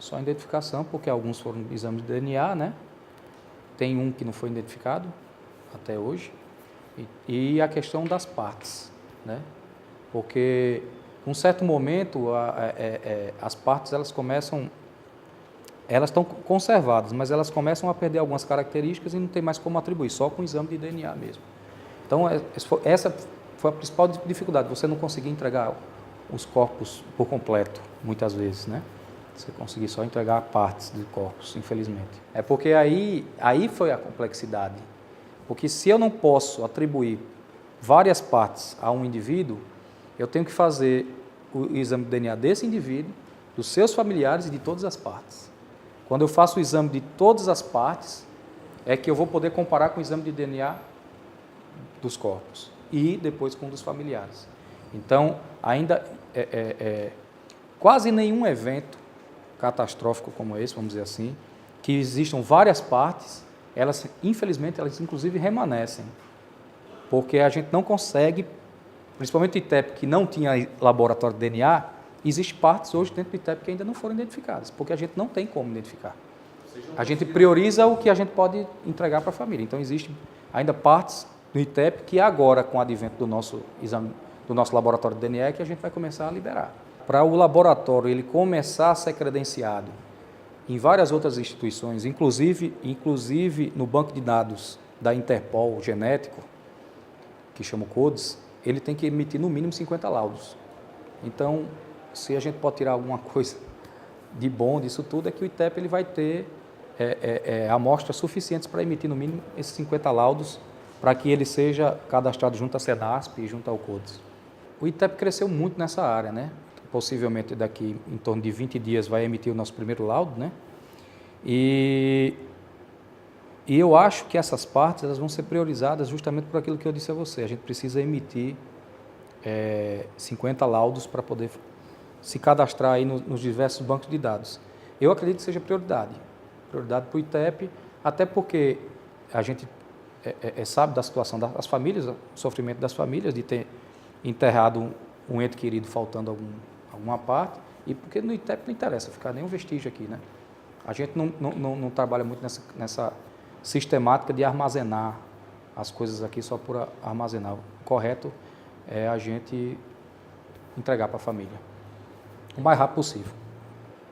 Só identificação, porque alguns foram exames de DNA, né? Tem um que não foi identificado até hoje. E a questão das partes, né? Porque, num certo momento, as partes elas estão conservadas, mas elas começam a perder algumas características e não tem mais como atribuir, só com o exame de DNA mesmo. Então, essa foi a principal dificuldade, você não conseguir entregar os corpos por completo, muitas vezes, né? Você conseguir só entregar partes de corpos, infelizmente. É porque aí foi a complexidade. Porque se eu não posso atribuir várias partes a um indivíduo, eu tenho que fazer o exame de DNA desse indivíduo, dos seus familiares e de todas as partes. Quando eu faço o exame de todas as partes, é que eu vou poder comparar com o exame de DNA dos corpos e depois com o dos familiares. Então, ainda quase nenhum evento catastrófico como esse, vamos dizer assim, que existam várias partes, infelizmente, elas inclusive remanescem, porque a gente não consegue, principalmente o ITEP, que não tinha laboratório de DNA, existem partes hoje dentro do ITEP que ainda não foram identificadas, porque a gente não tem como identificar. A gente prioriza o que a gente pode entregar para a família. Então, existem ainda partes no ITEP que agora, com o advento do nosso exame, do nosso laboratório de DNA, é que a gente vai começar a liberar. Para o laboratório ele começar a ser credenciado em várias outras instituições, inclusive no banco de dados da Interpol genético, que chama o CODES, ele tem que emitir no mínimo 50 laudos. Então, se a gente pode tirar alguma coisa de bom disso tudo, é que o ITEP ele vai ter amostras suficientes para emitir no mínimo esses 50 laudos, para que ele seja cadastrado junto à SENASP e junto ao CODES. O ITEP cresceu muito nessa área, né? Possivelmente daqui em torno de 20 dias vai emitir o nosso primeiro laudo, né? E eu acho que essas partes elas vão ser priorizadas justamente por aquilo que eu disse a você. A gente precisa emitir 50 laudos para poder se cadastrar aí nos diversos bancos de dados. Eu acredito que seja prioridade para o ITEP, até porque a gente sabe da situação das famílias, o sofrimento das famílias de ter enterrado um ente querido faltando alguma parte, e porque no ITEP não interessa ficar nenhum vestígio aqui, né? A gente não trabalha muito nessa sistemática de armazenar as coisas aqui só por armazenar. O correto é a gente entregar para a família o mais rápido possível.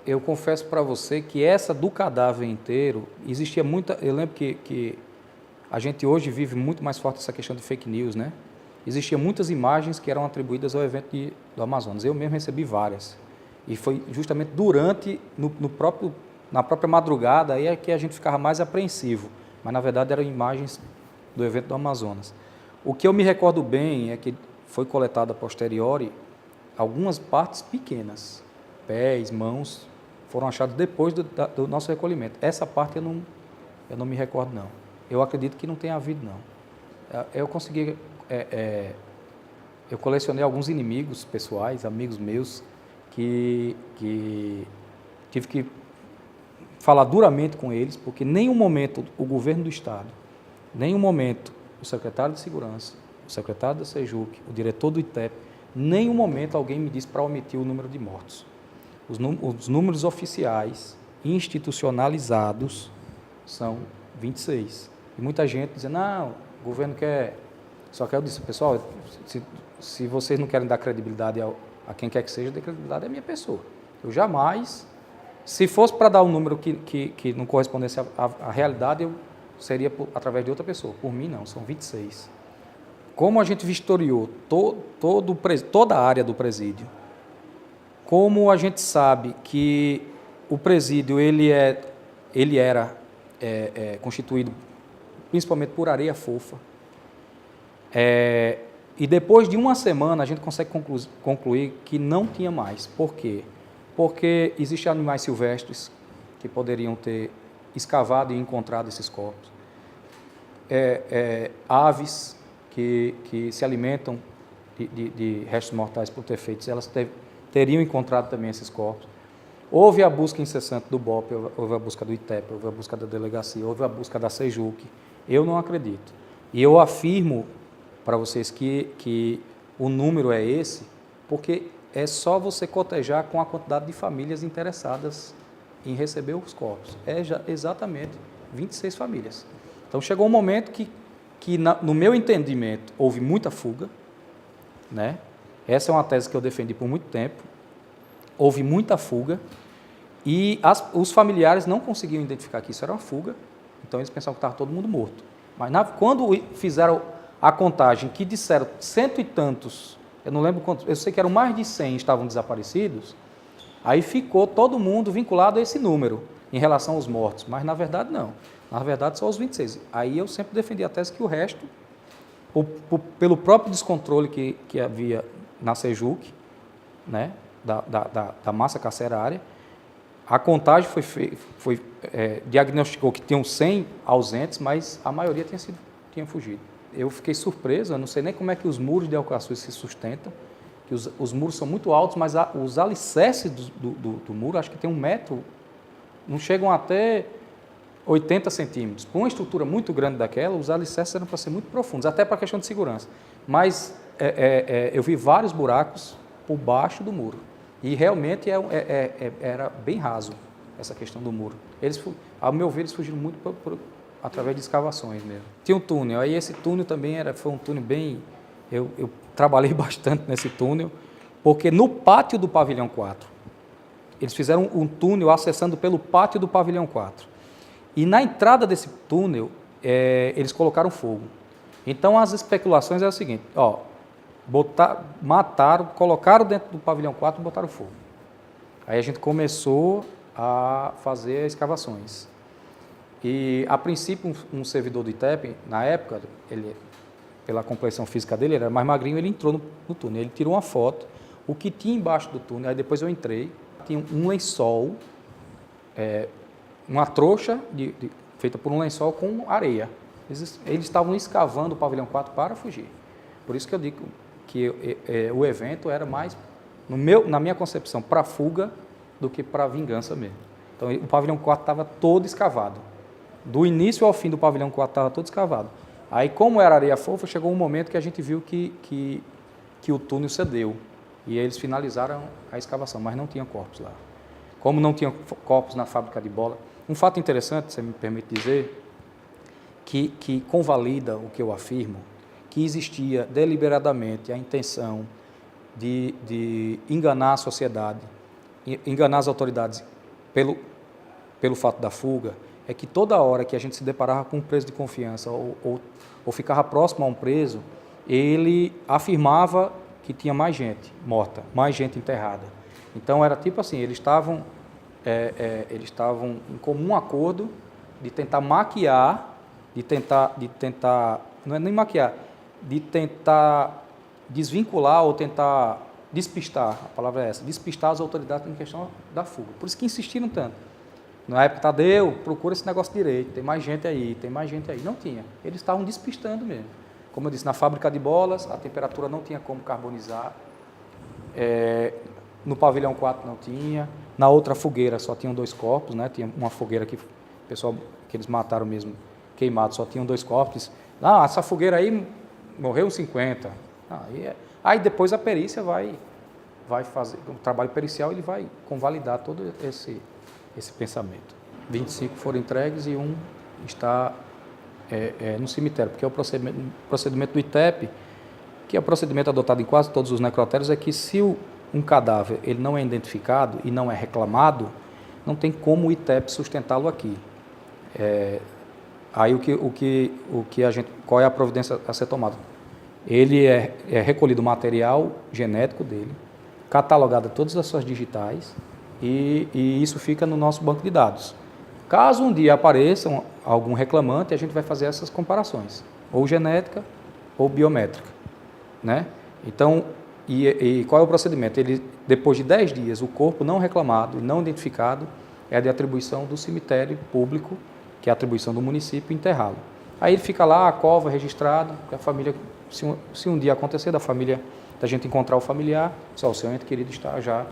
Eu confesso para você que essa do cadáver inteiro, existia muita... Eu lembro que a gente hoje vive muito mais forte essa questão de fake news, né? Existiam muitas imagens que eram atribuídas ao evento do Amazonas. Eu mesmo recebi várias. E foi justamente na própria madrugada, aí é que a gente ficava mais apreensivo. Mas, na verdade, eram imagens do evento do Amazonas. O que eu me recordo bem é que foi coletado a posteriori algumas partes pequenas. Pés, mãos, foram achados depois do nosso recolhimento. Essa parte eu não me recordo, não. Eu acredito que não tenha havido, não. Eu consegui... eu colecionei alguns inimigos pessoais, amigos meus, que tive que falar duramente com eles, porque em nenhum momento o governo do Estado, em nenhum momento o secretário de Segurança, o secretário da SEJUC, o diretor do ITEP, em nenhum momento alguém me disse para omitir o número de mortos. Os números oficiais, institucionalizados, são 26. E muita gente dizendo, não, o governo quer... Só que eu disse, pessoal, se vocês não querem dar credibilidade a quem quer que seja, dê credibilidade à minha pessoa. Eu jamais, se fosse para dar um número que não correspondesse à realidade, eu seria através de outra pessoa. Por mim, não, são 26. Como a gente vistoriou toda a área do presídio, como a gente sabe que o presídio ele era constituído principalmente por areia fofa, e depois de uma semana a gente consegue concluir que não tinha mais. Por quê? Porque existem animais silvestres que poderiam ter escavado e encontrado esses corpos. Aves que se alimentam de restos mortais putrefeitos, elas teriam encontrado também esses corpos. Houve a busca incessante do BOP, houve a busca do ITEP, houve a busca da delegacia, houve a busca da SEJUC. Eu não acredito. E eu afirmo para vocês que o número é esse, porque é só você cotejar com a quantidade de famílias interessadas em receber os corpos? Exatamente 26 famílias. Então chegou um momento que no meu entendimento, houve muita fuga, né? Essa é uma tese que eu defendi por muito tempo. Houve muita fuga e os familiares não conseguiam identificar que isso era uma fuga, então eles pensavam que estava todo mundo morto. Mas quando fizeram a contagem, que disseram cento e tantos, eu não lembro quantos, eu sei que eram mais de 100 estavam desaparecidos, aí ficou todo mundo vinculado a esse número em relação aos mortos, mas na verdade não. Na verdade só os 26. Aí eu sempre defendi a tese que o resto, pelo próprio descontrole que havia na Sejuc, né, da massa carcerária, a contagem diagnosticou que tinham 100 ausentes, mas a maioria tinha fugido. Eu fiquei surpreso, eu não sei nem como é que os muros de Alcaçuz se sustentam, que os muros são muito altos, mas os alicerces do muro, acho que tem 1 metro, não chegam até 80 centímetros. Com uma estrutura muito grande daquela, os alicerces eram para ser muito profundos, até para a questão de segurança. Mas eu vi vários buracos por baixo do muro. E realmente era bem raso essa questão do muro. Ao meu ver, eles fugiram muito através de escavações mesmo. Tinha um túnel, aí esse túnel também foi um túnel bem... Eu trabalhei bastante nesse túnel, porque no pátio do pavilhão 4, eles fizeram um túnel acessando pelo pátio do pavilhão 4. E na entrada desse túnel, eles colocaram fogo. Então as especulações eram o seguinte, mataram, colocaram dentro do pavilhão 4 e botaram fogo. Aí a gente começou a fazer escavações. E, a princípio, um servidor do ITEP, na época, pela complexão física dele, ele era mais magrinho, ele entrou no túnel, ele tirou uma foto, o que tinha embaixo do túnel, aí depois eu entrei, tinha um lençol, uma trouxa feita por um lençol com areia. Eles estavam escavando o pavilhão 4 para fugir. Por isso que eu digo que o evento era mais, na minha concepção, para fuga do que para vingança mesmo. Então, o pavilhão 4 estava todo escavado. Do início ao fim do pavilhão 4 estava todo escavado. Aí, como era areia fofa, chegou um momento que a gente viu que o túnel cedeu. E eles finalizaram a escavação, mas não tinha corpos lá. Como não tinha corpos na fábrica de bola. Um fato interessante, se me permite dizer, que convalida o que eu afirmo, que existia deliberadamente a intenção de enganar a sociedade, enganar as autoridades pelo fato da fuga, é que toda hora que a gente se deparava com um preso de confiança ou ficava próximo a um preso, ele afirmava que tinha mais gente morta, mais gente enterrada. Então era tipo assim, eles estavam em comum acordo de tentar maquiar, de tentar, não é nem maquiar, de tentar desvincular ou tentar despistar, a palavra é essa, despistar as autoridades em questão da fuga. Por isso que insistiram tanto. Na época, Tadeu, procura esse negócio direito, tem mais gente aí, tem mais gente aí. Não tinha, eles estavam despistando mesmo. Como eu disse, na fábrica de bolas, a temperatura não tinha como carbonizar, no pavilhão 4 não tinha, na outra fogueira só tinham 2 corpos, né? Tinha uma fogueira que eles mataram mesmo, queimado, só tinham 2 corpos. Essa fogueira aí morreu uns 50. Aí depois a perícia vai fazer, o trabalho pericial ele vai convalidar todo esse pensamento. 25 foram entregues e um está no cemitério, porque o procedimento do ITEP, que é o procedimento adotado em quase todos os necrotérios, é que se um cadáver ele não é identificado e não é reclamado, não tem como o ITEP sustentá-lo aqui. Aí qual é a providência a ser tomada? Ele é recolhido o material genético dele, catalogado todas as suas digitais e isso fica no nosso banco de dados. Caso um dia apareça algum reclamante, a gente vai fazer essas comparações, ou genética ou biométrica, né? Então, e qual é o procedimento? Depois de 10 dias, o corpo não reclamado e não identificado é de atribuição do cemitério público, que é a atribuição do município, enterrá-lo. Aí ele fica lá, a cova registrada, a família, se um dia acontecer da gente encontrar o familiar, o seu ente querido está já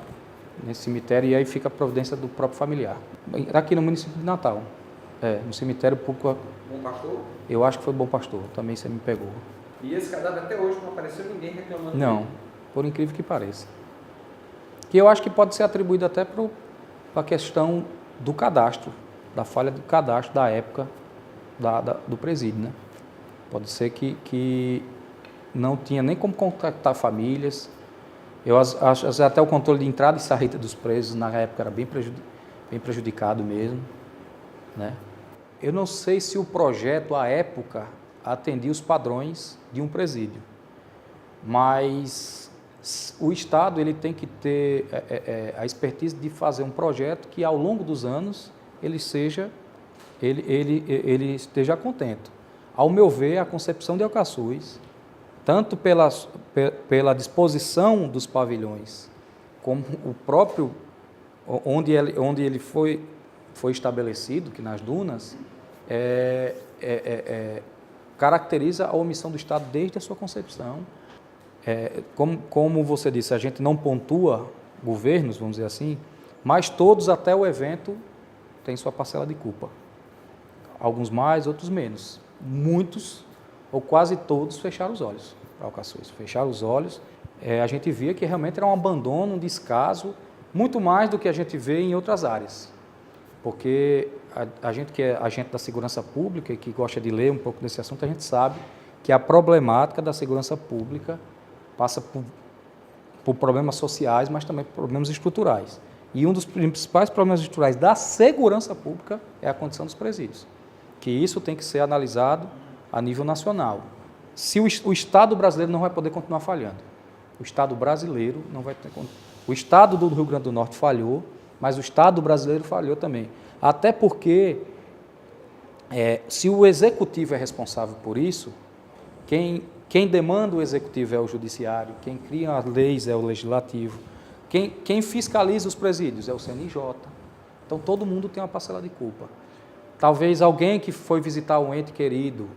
nesse cemitério, e aí fica a providência do próprio familiar. Aqui no município de Natal, no cemitério público. Bom Pastor? Eu acho que foi Bom Pastor, também você me pegou. E esse cadáver até hoje não apareceu ninguém reclamando? Não, por incrível que pareça. Que eu acho que pode ser atribuído até para a questão do cadastro, da falha do cadastro da época do presídio, né? Pode ser que não tinha nem como contactar famílias. Eu acho até o controle de entrada e saída dos presos na época era bem prejudicado mesmo, né? Eu não sei se o projeto, à época, atendia os padrões de um presídio, mas o Estado ele tem que ter a expertise de fazer um projeto que, ao longo dos anos, ele esteja contento. Ao meu ver, a concepção de Alcaçuz, tanto pela disposição dos pavilhões, como o próprio, onde ele foi estabelecido, que nas dunas, caracteriza a omissão do Estado desde a sua concepção. Como você disse, a gente não pontua governos, vamos dizer assim, mas todos até o evento têm sua parcela de culpa. Alguns mais, outros menos. Muitos, ou quase todos, fecharam os olhos para Alcaçuz. Fecharam os olhos. A gente via que realmente era um abandono, um descaso, muito mais do que a gente vê em outras áreas. Porque a gente que é agente da segurança pública e que gosta de ler um pouco desse assunto, a gente sabe que a problemática da segurança pública passa por problemas sociais, mas também por problemas estruturais. E um dos principais problemas estruturais da segurança pública é a condição dos presídios, que isso tem que ser analisado a nível nacional. Se o Estado brasileiro não vai poder continuar falhando, o Estado brasileiro não vai ter. O Estado do Rio Grande do Norte falhou, mas o Estado brasileiro falhou também. Até porque, se o Executivo é responsável por isso, quem demanda o Executivo é o Judiciário, quem cria as leis é o Legislativo, quem fiscaliza os presídios é o CNJ. Então, todo mundo tem uma parcela de culpa. Talvez alguém que foi visitar um ente querido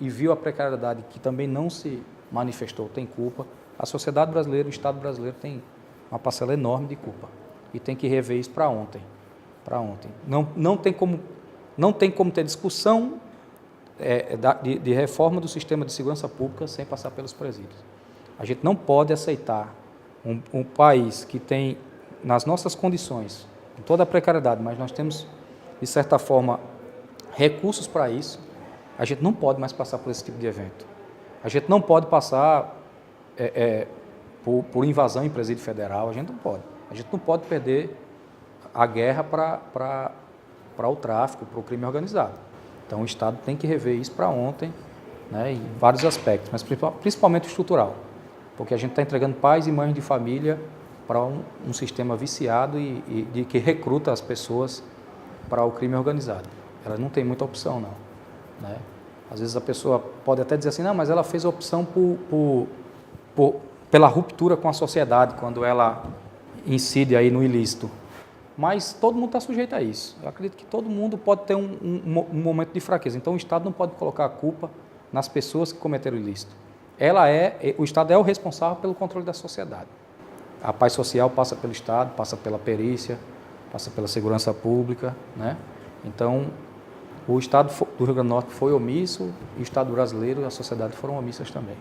e viu a precariedade, que também não se manifestou, tem culpa. A sociedade brasileira, o Estado brasileiro tem uma parcela enorme de culpa e tem que rever isso para ontem. Não tem como ter discussão de reforma do sistema de segurança pública sem passar pelos presídios. A gente não pode aceitar um país que tem, nas nossas condições, com toda a precariedade, mas nós temos, de certa forma, recursos para isso. A gente não pode mais passar por esse tipo de evento. A gente não pode passar por invasão em presídio federal, a gente não pode. A gente não pode perder a guerra para o tráfico, para o crime organizado. Então, o Estado tem que rever isso para ontem, né, em vários aspectos, mas principalmente estrutural, porque a gente está entregando pais e mães de família para um sistema viciado e que recruta as pessoas para o crime organizado. Ela não tem muita opção, não, né? Às vezes a pessoa pode até dizer assim, não, mas ela fez a opção pela ruptura com a sociedade, quando ela incide aí no ilícito. Mas todo mundo está sujeito a isso. Eu acredito que todo mundo pode ter um momento de fraqueza. Então, o Estado não pode colocar a culpa nas pessoas que cometeram o ilícito. O Estado é o responsável pelo controle da sociedade. A paz social passa pelo Estado, passa pela perícia, passa pela segurança pública, né? Então, o Estado do Rio Grande do Norte foi omisso e o Estado brasileiro e a sociedade foram omissas também.